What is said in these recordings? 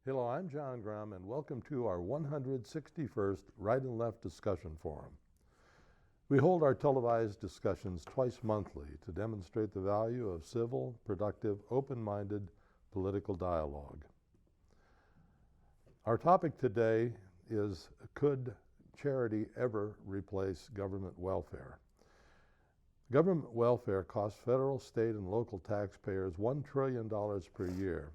Hello, I'm John Grom, and welcome to our 161st Right and Left Discussion Forum. We hold our televised discussions twice monthly to demonstrate the value of civil, productive, open-minded political dialogue. Our topic today is, could charity ever replace government welfare? Government welfare costs federal, state, and local taxpayers $1 trillion per year,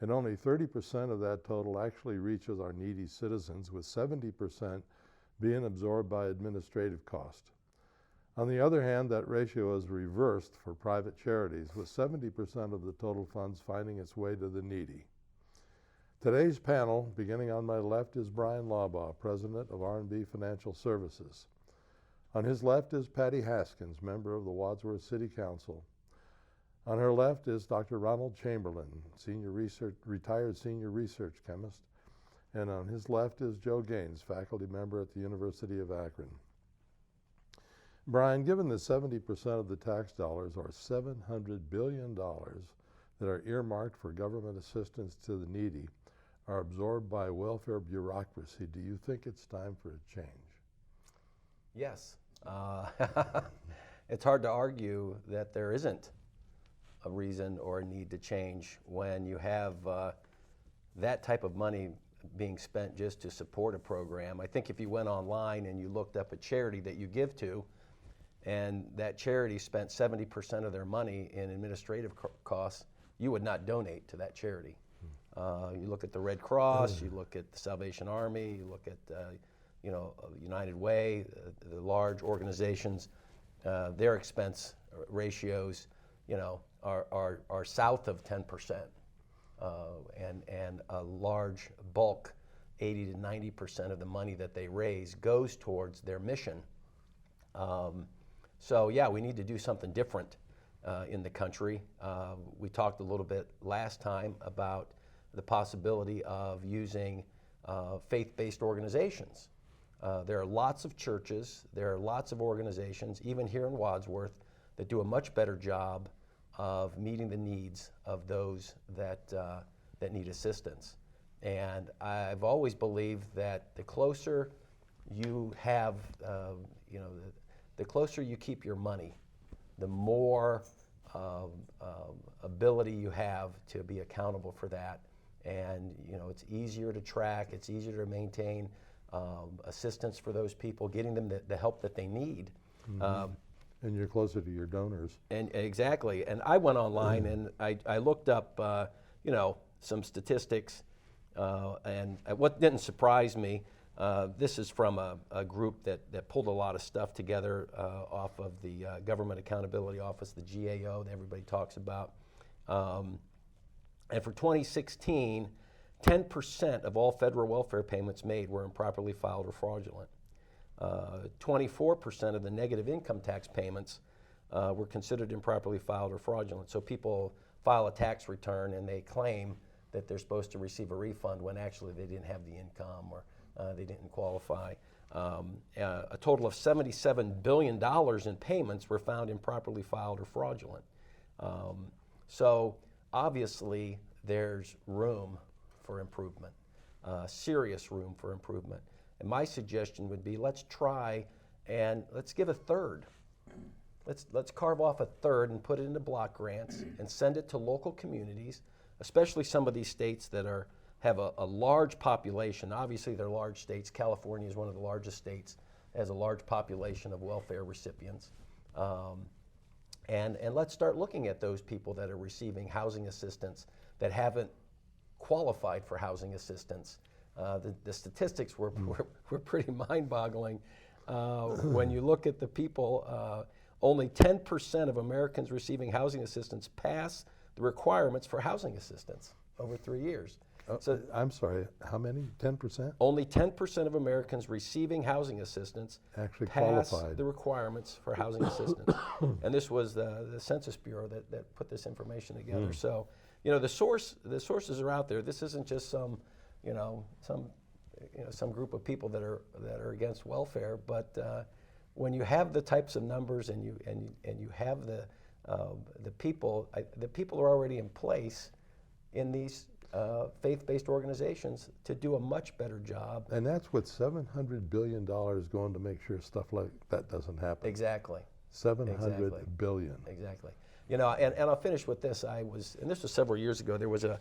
and only 30% of that total actually reaches our needy citizens, with 70% being absorbed by administrative cost. On the other hand, that ratio is reversed for private charities, with 70% of the total funds finding its way to the needy. Today's panel, beginning on my left, is Bryan Laubaugh, president of R&B Financial Services. On his left is Patty Haskins, member of the Wadsworth City Council. On her left is Dr. Ronald Chamberlin, retired senior research chemist. And on his left is Joe Gaines, faculty member at the University of Akron. Bryan, given that 70% of the tax dollars, or $700 billion, that are earmarked for government assistance to the needy, are absorbed by welfare bureaucracy, do you think it's time for a change? Yes. It's hard to argue that there isn't a reason or a need to change when you have that type of money being spent just to support a program. I think if you went online and you looked up a charity that you give to, and that charity spent 70% of their money in administrative costs, you would not donate to that charity. You look at the Red Cross, you look at the Salvation Army, you look at United Way, the large organizations, their expense ratios, are south of 10%, and a large bulk, 80 to 90% of the money that they raise goes towards their mission. So yeah, we need to do something different in the country. We talked a little bit last time about the possibility of using faith-based organizations. There are lots of churches, there are lots of organizations, even here in Wadsworth, that do a much better job of meeting the needs of those that need assistance. And I've always believed that the closer you have, the closer you keep your money, the more ability you have to be accountable for that. And it's easier to track, it's easier to maintain assistance for those people, getting them the help that they need. Mm-hmm. And you're closer to your donors. And exactly. And I went online and I looked up, some statistics. And what didn't surprise me, this is from a group that pulled a lot of stuff together off of the Government Accountability Office, the GAO, that everybody talks about. And for 2016, 10% of all federal welfare payments made were improperly filed or fraudulent. 24% of the negative income tax payments were considered improperly filed or fraudulent. So people file a tax return and they claim that they're supposed to receive a refund when actually they didn't have the income or they didn't qualify. A total of $77 billion in payments were found improperly filed or fraudulent. So obviously there's room for improvement, serious room for improvement. And my suggestion would be, let's try and let's give a third. Let's carve off a third and put it into block grants and send it to local communities, especially some of these states that have a large population. Obviously they're large states. California is one of the largest states, has a large population of welfare recipients. And let's start looking at those people that are receiving housing assistance that haven't qualified for housing assistance. The statistics were pretty mind-boggling. When you look at the people, only 10% of Americans receiving housing assistance pass the requirements for housing assistance over 3 years. So I'm sorry, how many? 10%? Only 10% of Americans receiving housing assistance actually pass qualified the requirements for housing assistance. And this was the Census Bureau that put this information together. So, the sources are out there. This isn't just some group of people that are against welfare, but when you have the types of numbers and you have the people are already in place in these faith-based organizations to do a much better job. And that's with $700 billion going to make sure stuff like that doesn't happen. Exactly. 700 billion. Exactly. You know, and I'll finish with this. And this was several years ago, there was an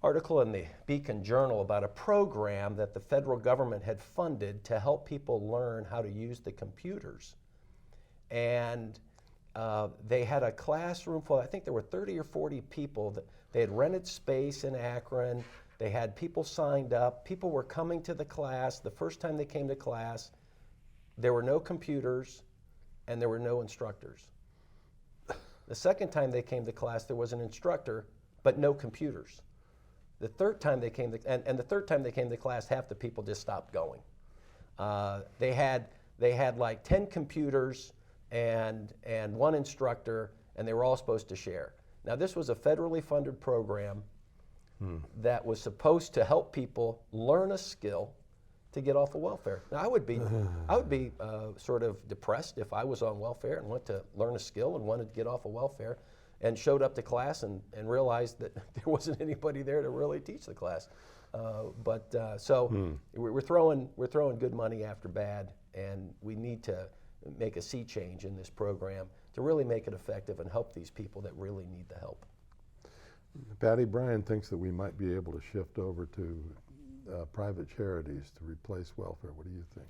article in the Beacon Journal about a program that the federal government had funded to help people learn how to use the computers. And they had a classroom full, I think there were 30 or 40 people. They had rented space in Akron. They had people signed up. People were coming to the class. The first time they came to class, there were no computers and there were no instructors. The second time they came to class, there was an instructor, but no computers. The third time they came to, and the third time they came to class, half the people just stopped going. They had like 10 computers and one instructor, and they were all supposed to share. Now, this was a federally funded program that was supposed to help people learn a skill to get off of welfare. Now, I would be sort of depressed if I was on welfare and went to learn a skill and wanted to get off of welfare, and showed up to class and realized that there wasn't anybody there to really teach the class. We're throwing good money after bad, and we need to make a sea change in this program to really make it effective and help these people that really need the help. Patty, Bryan thinks that we might be able to shift over to private charities to replace welfare. What do you think?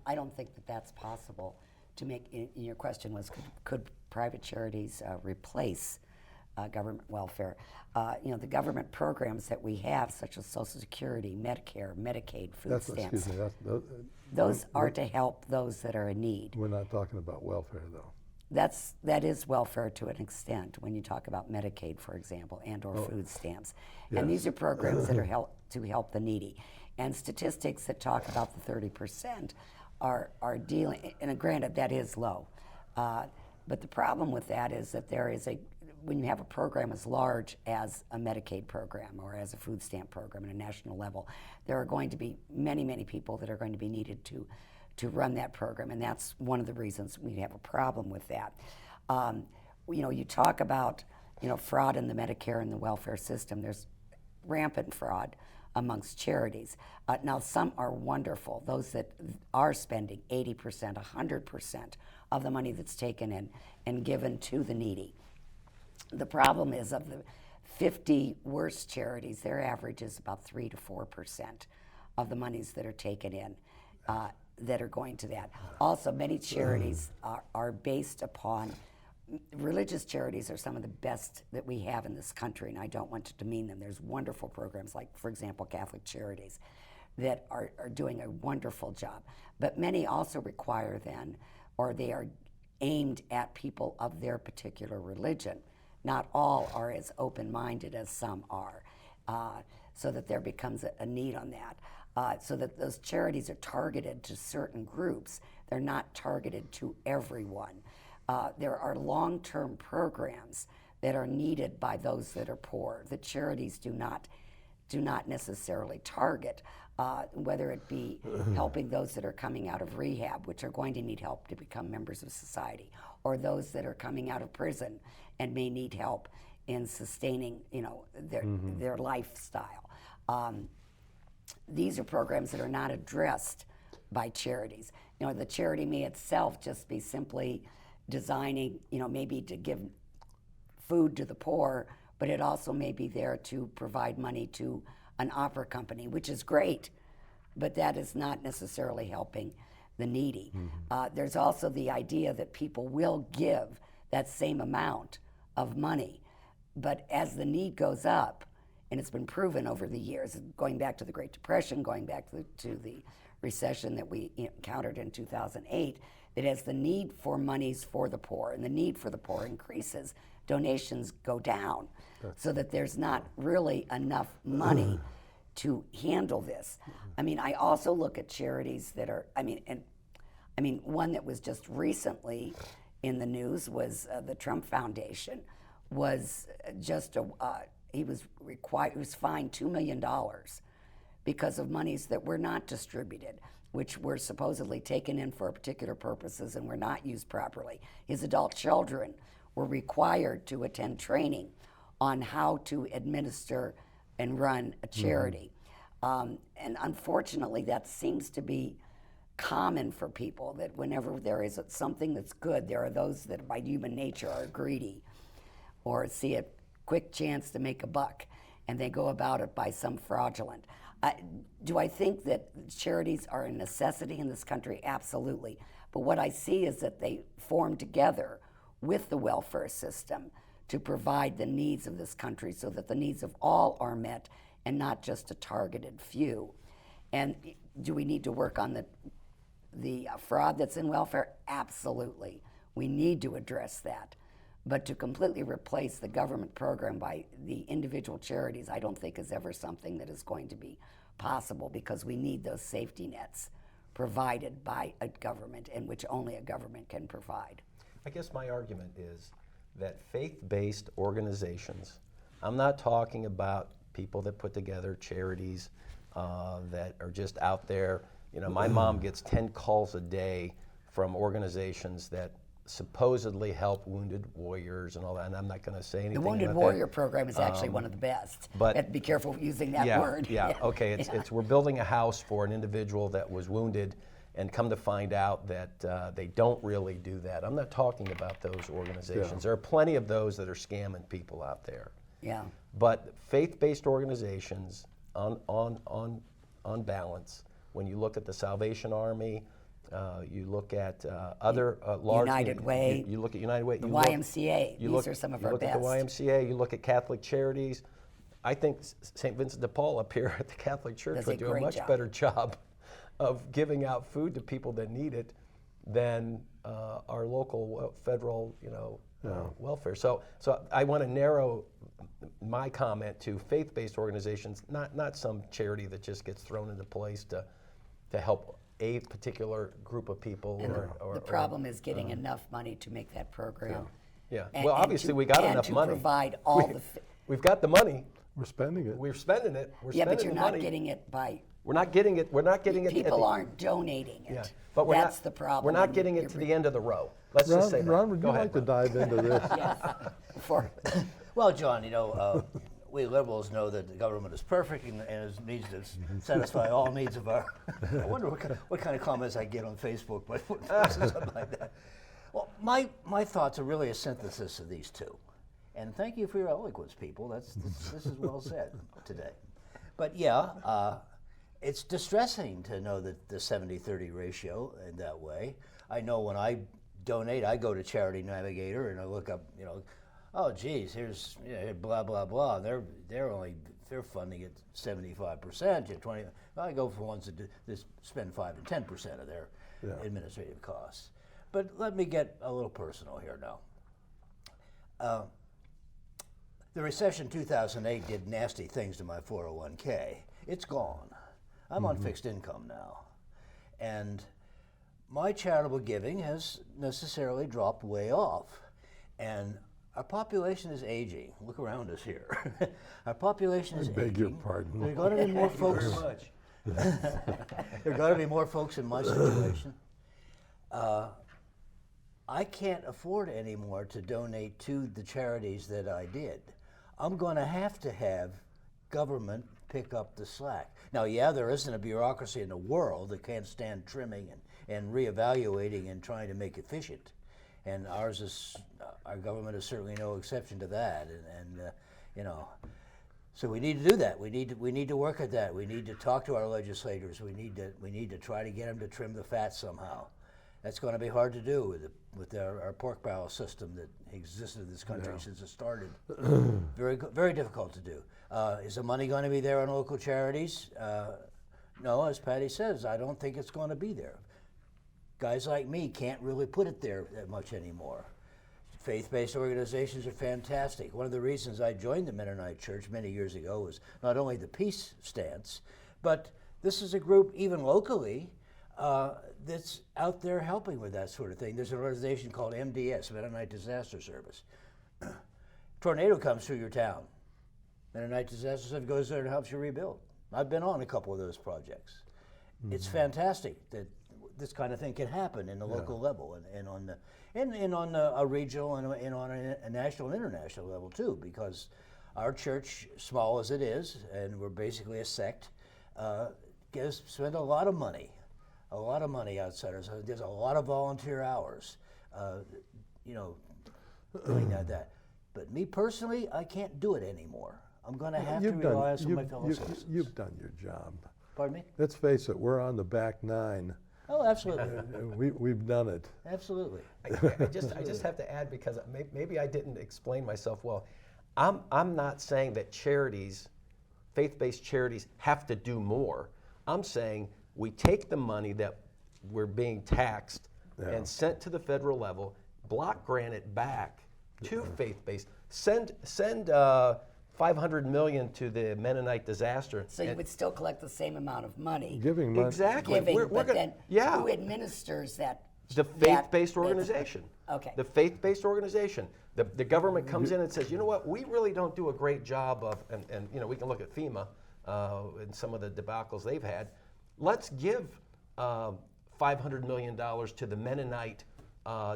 I don't think that that's possible. To make, your question was, could private charities replace government welfare? You know, the government programs that we have, such as Social Security, Medicare, Medicaid, food stamps, those are to help those that are in need. We're not talking about welfare, though. That is welfare to an extent when you talk about Medicaid, for example, and/or food stamps. Yes. And these are programs that are to help the needy. And statistics that talk about the 30% are dealing, and granted that is low, but the problem with that is that when you have a program as large as a Medicaid program or as a food stamp program at a national level, there are going to be many, many people that are going to be needed to run that program, and that's one of the reasons we have a problem with that. You know, you talk about, you know, fraud in the Medicare and the welfare system. There's rampant fraud amongst charities. Now, some are wonderful. Those that are spending 80%, 100% of the money that's taken in and given to the needy. The problem is, of the 50 worst charities, their average is about 3 to 4% of the monies that are taken in that are going to that. Also, many charities are based upon, religious charities are some of the best that we have in this country, and I don't want to demean them. There's wonderful programs like, for example, Catholic Charities that are doing a wonderful job. But many also require they are aimed at people of their particular religion. Not all are as open-minded as some are, so that there becomes a need on that. So that those charities are targeted to certain groups. They're not targeted to everyone. There are long-term programs that are needed by those that are poor. The charities do not necessarily target, whether it be helping those that are coming out of rehab, which are going to need help to become members of society, or those that are coming out of prison and may need help in sustaining, you know, their lifestyle. These are programs that are not addressed by charities. You know, the charity may itself just be simply designing, you know, maybe to give food to the poor, but it also may be there to provide money to an opera company, which is great, but that is not necessarily helping the needy. There's also the idea that people will give that same amount of money, but as the need goes up, and it's been proven over the years, going back to the Great Depression, going back to the recession that we encountered in 2008, that as the need for monies for the poor and the need for the poor increases, donations go down, so that there's not really enough money to handle this. I mean, I also look at charities that are, one that was just recently in the news was the Trump Foundation was just he was fined $2 million because of monies that were not distributed, which were supposedly taken in for particular purposes and were not used properly. His adult children were required to attend training on how to administer and run a charity. And unfortunately, that seems to be common for people, that whenever there is something that's good, there are those that by human nature are greedy or see a quick chance to make a buck, and they go about it by some fraudulent. Do I think that charities are a necessity in this country? Absolutely. But what I see is that they form together with the welfare system to provide the needs of this country so that the needs of all are met and not just a targeted few. And do we need to work on the fraud that's in welfare? Absolutely. We need to address that. But to completely replace the government program by the individual charities, I don't think is ever something that is going to be possible, because we need those safety nets provided by a government, and which only a government can provide. I guess my argument is that faith-based organizations, I'm not talking about people that put together charities that are just out there. You know, my mom gets 10 calls a day from organizations that supposedly help wounded warriors and all that, and I'm not going to say anything The Wounded about Warrior that. program is actually one of the best. but- Be careful using that Yeah, word. yeah, okay, it's we're building a house for an individual that was wounded, and come to find out that they don't really do that. I'm not talking about those organizations. Yeah. There are plenty of those that are scamming people out there. Yeah. But faith-based organizations, on balance, when you look at the Salvation Army, you look at other large... United Way. You look at United Way. The you look- YMCA, you these look- are some of you our look best. at the YMCA, you look at Catholic charities. I think St. Vincent de Paul up here at the Catholic Church Does a would do a great much job. better job of giving out food to people that need it than our local federal, welfare. So I want to narrow my comment to faith-based organizations, not some charity that just gets thrown into place to help a particular group of people. And or the problem is getting enough money to make that program. Yeah. And- Well, and obviously to- we got and enough to money. provide all the. We've got the money. We're spending it. We're spending it. We're Yeah, spending but you're the not money. getting it by. We're not getting it. We're not getting it. People aren't donating it. Yeah, but we're That's not, the problem. We're not and getting it you're- to the end of the row. Let's just say that. Ron, would Go you ahead, like to Ron. dive into this? Yes. For, Well, John, we liberals know that the government is perfect and it needs to satisfy all needs of our. I wonder what kind of comments I get on Facebook, but something like that. Well, my thoughts are really a synthesis of these two, and thank you for your eloquence, people. This is well said today. But yeah, it's distressing to know that the 70-30 ratio in that way. I know when I donate, I go to Charity Navigator and I look up, oh geez, here's blah blah blah. They're funding it 75%. 20. I go for ones that spend 5 and 10% of their administrative costs. But let me get a little personal here now. The recession 2008 did nasty things to my 401k. It's gone. I'm on fixed income now, and my charitable giving has necessarily dropped way off, and our population is aging. Look around us here. Our population is aging. Beg your pardon. There are going to be more folks. Very much. There are going to be more folks in my situation. I can't afford anymore to donate to the charities that I did. I'm going to have government pick up the slack. Now, yeah, there isn't a bureaucracy in the world that can't stand trimming and reevaluating and trying to make efficient. And our government is certainly no exception to that. So we need to do that. We need to work at that. We need to talk to our legislators. We need to try to get them to trim the fat somehow. That's going to be hard to do with our pork barrel system that existed in this country since it started. Very difficult to do. Is the money going to be there on local charities? No, as Patty says, I don't think it's going to be there. Guys like me can't really put it there that much anymore. Faith-based organizations are fantastic. One of the reasons I joined the Mennonite Church many years ago was not only the peace stance, but this is a group, even locally, that's out there helping with that sort of thing. There's an organization called MDS, Mennonite Disaster Service. Tornado comes through your town. Mennonite Disaster Service goes there and helps you rebuild. I've been on a couple of those projects. It's fantastic that this kind of thing can happen in the local level and on a regional and on a national and international level too, because our church, small as it is, and we're basically a sect, spend a lot of money outsiders. There's a lot of volunteer hours, doing that. But me personally, I can't do it anymore. I'm going to have to rely on some of my fellow citizens. You've done your job. Pardon me? Let's face it, we're on the back nine. Oh, absolutely. We've done it. Absolutely. I just have to add, because maybe I didn't explain myself well. I'm not saying that charities, faith-based charities, have to do more. I'm saying we take the money that we're being taxed and sent to the federal level, block grant it back to faith-based, send $500 million to the Mennonite disaster. So you would still collect the same amount of money. Giving money. Exactly. Giving, but then yeah. who administers that? The faith-based organization. Okay. The faith-based organization. The government comes in and says, you know what, we really don't do a great job of, and we can look at FEMA and some of the debacles they've had. Let's give $500 million to the Mennonite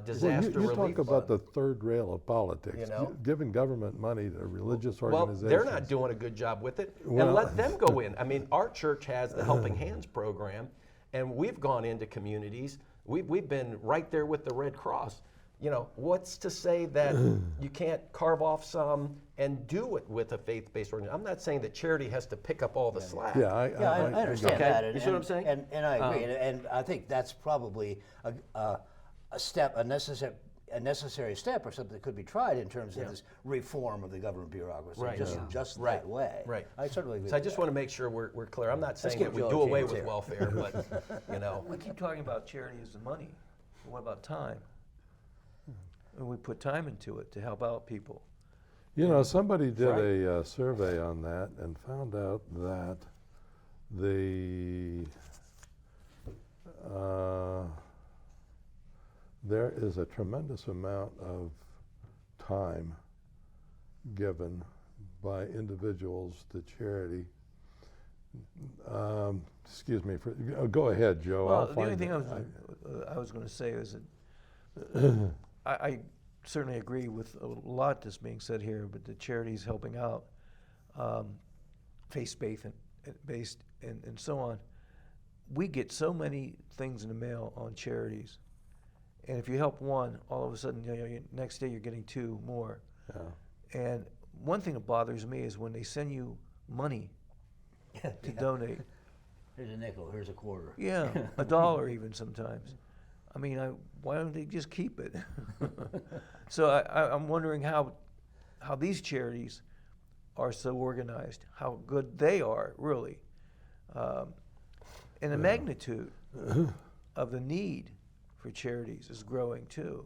disaster relief you talk about fund. the third rail of politics, giving government money to religious organizations. Well, they're not doing a good job with it, and let them go in. I mean, our church has the Helping Hands program, and we've gone into communities. We've been right there with the Red Cross. What's to say that you can't carve off some and do it with a faith-based organization? I'm not saying that charity has to pick up all the slack. Yeah, I understand okay. that. You see what I'm saying? And I agree. And I think that's probably a step, a necessary step, or something that could be tried in terms of this reform of the government bureaucracy. Right. Just Right. that way. Right. I certainly agree. So I just want to make sure we're clear. I'm not saying give that we Joe a do away chance with here. welfare, but We keep talking about charity as the money. But what about time? And we put time into it to help out people. Somebody did a survey on that and found out that there is a tremendous amount of time given by individuals to charity. Excuse me. Go ahead, Joe. Well, I'll the find only thing it. I was going to say is that I certainly agree with a lot that's being said here, but the charities helping out, faith-based and so on. We get so many things in the mail on charities, and if you help one, all of a sudden, next day you're getting two more. Yeah. And one thing that bothers me is when they send you money to donate. Here's a nickel, here's a quarter. Yeah, $1 even sometimes. I mean, why don't they just keep it? So I'm wondering how these charities are so organized, how good they are, really. And the magnitude of the need for charities is growing too,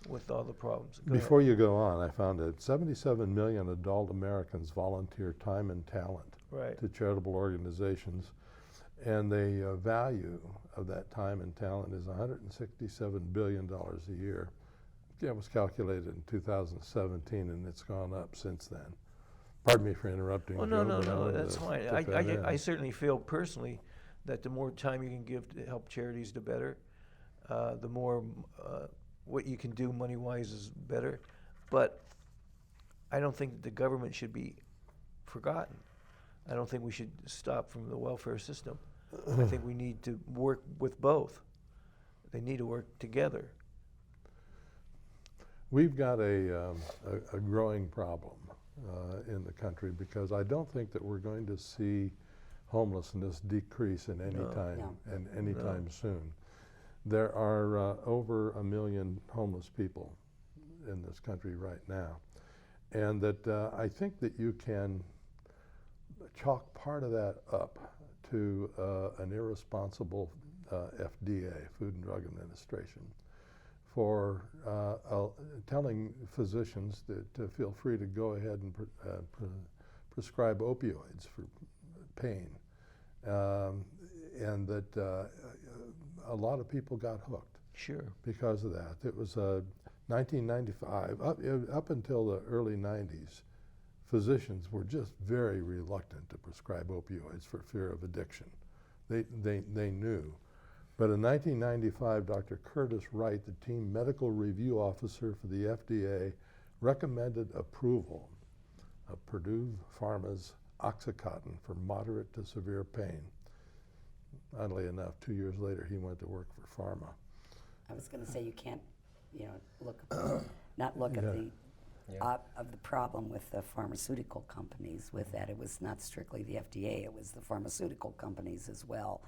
with all the problems. Before you go on, I found that 77 million adult Americans volunteer time and talent to charitable organizations, and the value of that time and talent is $167 billion a year. It was calculated in 2017, and it's gone up since then. Pardon me for interrupting. Oh, Joe, no, that's fine. I I certainly feel personally that the more time you can give to help charities, the better. The more what you can do money-wise is better. But I don't think the government should be forgotten. I don't think we should stop from the welfare system. I think we need to work with both. They need to work together. We've got a growing problem in the country, because I don't think that we're going to see homelessness decrease in any time soon. There are over 1 million homeless people in this country right now, and that I think that you can chalk part of that up to an irresponsible FDA, Food and Drug Administration, for telling physicians to feel free to go ahead and prescribe opioids for pain, and that a lot of people got hooked. Sure. Because of that. It was 1995, up until the early 90s, physicians were just very reluctant to prescribe opioids for fear of addiction. They knew. But in 1995, Dr. Curtis Wright, the team medical review officer for the FDA, recommended approval of Purdue Pharma's OxyContin for moderate to severe pain. Oddly enough, 2 years later, he went to work for pharma. I was going to say you can't, look, not look at the of the problem with the pharmaceutical companies. With that, it was not strictly the FDA; it was the pharmaceutical companies as well.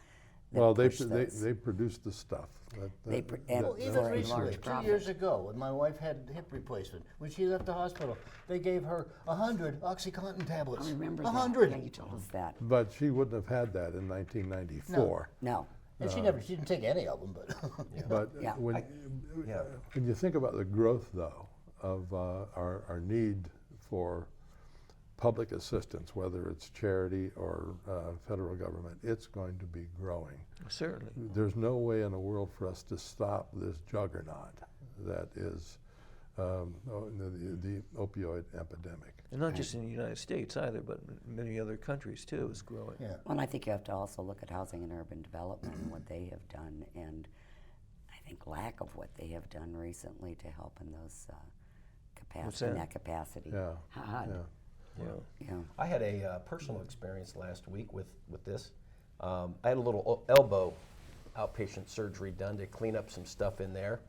that Well, pushed those. they produced the stuff. And Well, for even a recently, large 2 profit. years ago, when my wife had hip replacement, when she left the hospital, they gave her 100 OxyContin tablets. I remember 100. that. Yeah, you told us that. But she wouldn't have had that in 1994. No. And she didn't take any of them, but. But Yeah. when you think about the growth, though, of our need for public assistance, whether it's charity or federal government, it's going to be growing. Certainly. There's no way in the world for us to stop this juggernaut that is the opioid epidemic. And not just in the United States either, but in many other countries too, it's growing. Yeah. Well, and I think you have to also look at housing and urban development and what they have done, and I think lack of what they have done recently to help in those What's in that? that capacity. Yeah. Hard. Yeah. Yeah. I had a personal experience last week with this. I had a little elbow outpatient surgery done to clean up some stuff in there.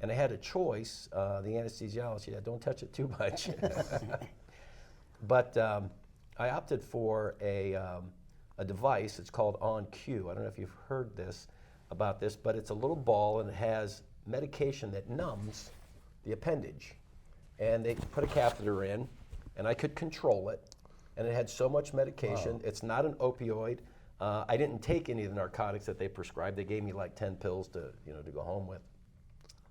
And I had a choice. The anesthesiologist said, don't touch it too much. But I opted for a device. It's called On-Q. I don't know if you've heard about this, but it's a little ball and it has medication that numbs the appendage. And they put a catheter in, and I could control it. And it had so much medication. Wow. It's not an opioid. I didn't take any of the narcotics that they prescribed. They gave me like 10 pills to go home with.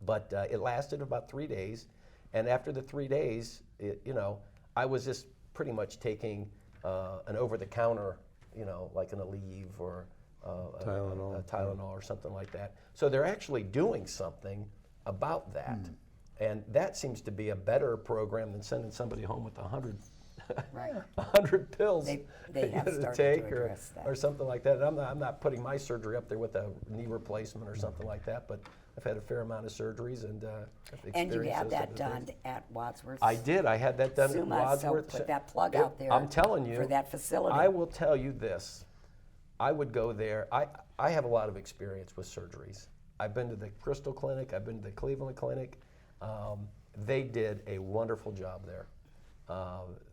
But it lasted about 3 days, and after the 3 days, I was just pretty much taking an over-the-counter, like an Aleve or Tylenol. a Tylenol or something like that. So they're actually doing something about that, and that seems to be a better program than sending somebody home with 100 Right. 100 pills They have to started take to address that. or something like that. And I'm not putting my surgery up there with a knee replacement or something like that, but I've had a fair amount of surgeries and And you experienced had those that type of done things. at Wadsworth? I did. I had that done at Suma, Wadsworth. so put that plug out there. I'm telling you. For that facility. I will tell you this. I would go there. I have a lot of experience with surgeries. I've been to the Crystal Clinic. I've been to the Cleveland Clinic. They did a wonderful job there.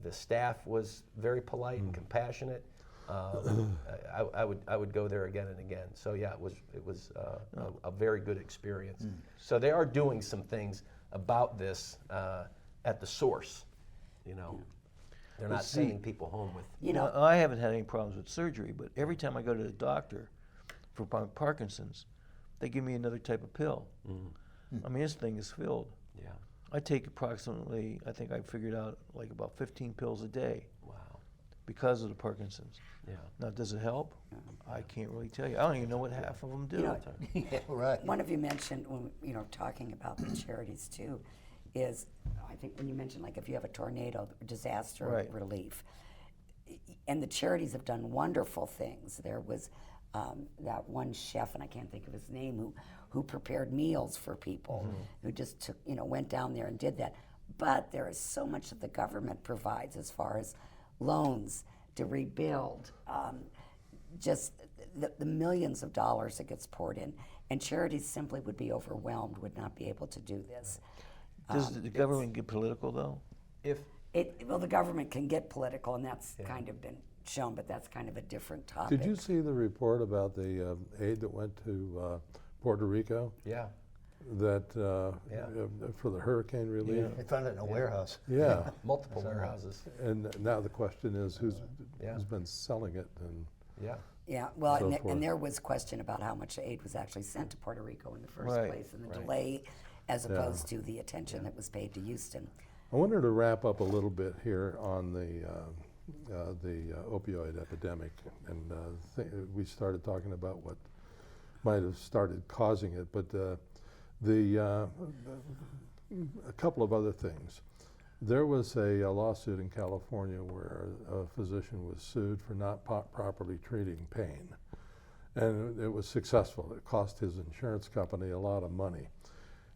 The staff was very polite and compassionate. I would go there again and again. So yeah, it was a very good experience. So they are doing some things about this at the source. They're not sending people home with. I haven't had any problems with surgery, but every time I go to the doctor for Parkinson's, they give me another type of pill. I mean, this thing is filled. Yeah. I take approximately, I think I figured out like about 15 pills a day. Wow. Because of the Parkinson's. Yeah. Now, does it help? I can't really tell you. I don't even know what half of them do. Yeah, right. One of you mentioned, when talking about the charities too, is I think when you mentioned like if you have a tornado, disaster Right. relief, and the charities have done wonderful things. There was that one chef, and I can't think of his name, who prepared meals for people, who just took, went down there and did that. But there is so much that the government provides as far as loans to rebuild, just the millions of dollars that gets poured in, and charities simply would be overwhelmed, would not be able to do this. Does the government get political though? Well, the government can get political, and that's kind of been shown, but that's kind of a different topic. Did you see the report about the aid that went to Puerto Rico? Yeah. That for the hurricane relief? They found it in a warehouse. Yeah. Multiple warehouses. And now the question is who's Yeah. been selling it? And Yeah. Yeah, well, so and forth. there was question about how much aid was actually sent to Puerto Rico in the first Right. place, and the delay as opposed to the attention that was paid to Houston. I wanted to wrap up a little bit here on the opioid epidemic, and we started talking about what might have started causing it, but a couple of other things. There was a lawsuit in California where a physician was sued for not properly treating pain, and it was successful. It cost his insurance company a lot of money.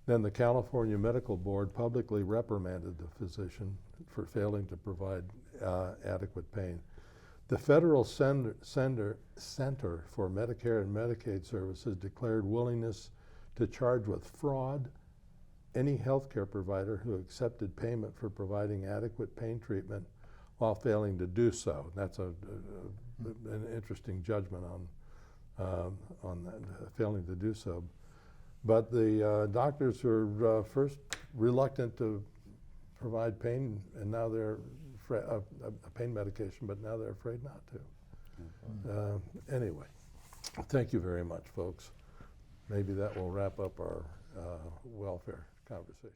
Then the California Medical Board publicly reprimanded the physician for failing to provide adequate pain. The Federal Center for Medicare and Medicaid Services declared willingness to charge with fraud any healthcare provider who accepted payment for providing adequate pain treatment while failing to do so. That's an interesting judgment on that, failing to do so. But the doctors were first reluctant to provide pain, and now they're a pain medication, but now they're afraid not to. Anyway, thank you very much, folks. Maybe that will wrap up our welfare conversations.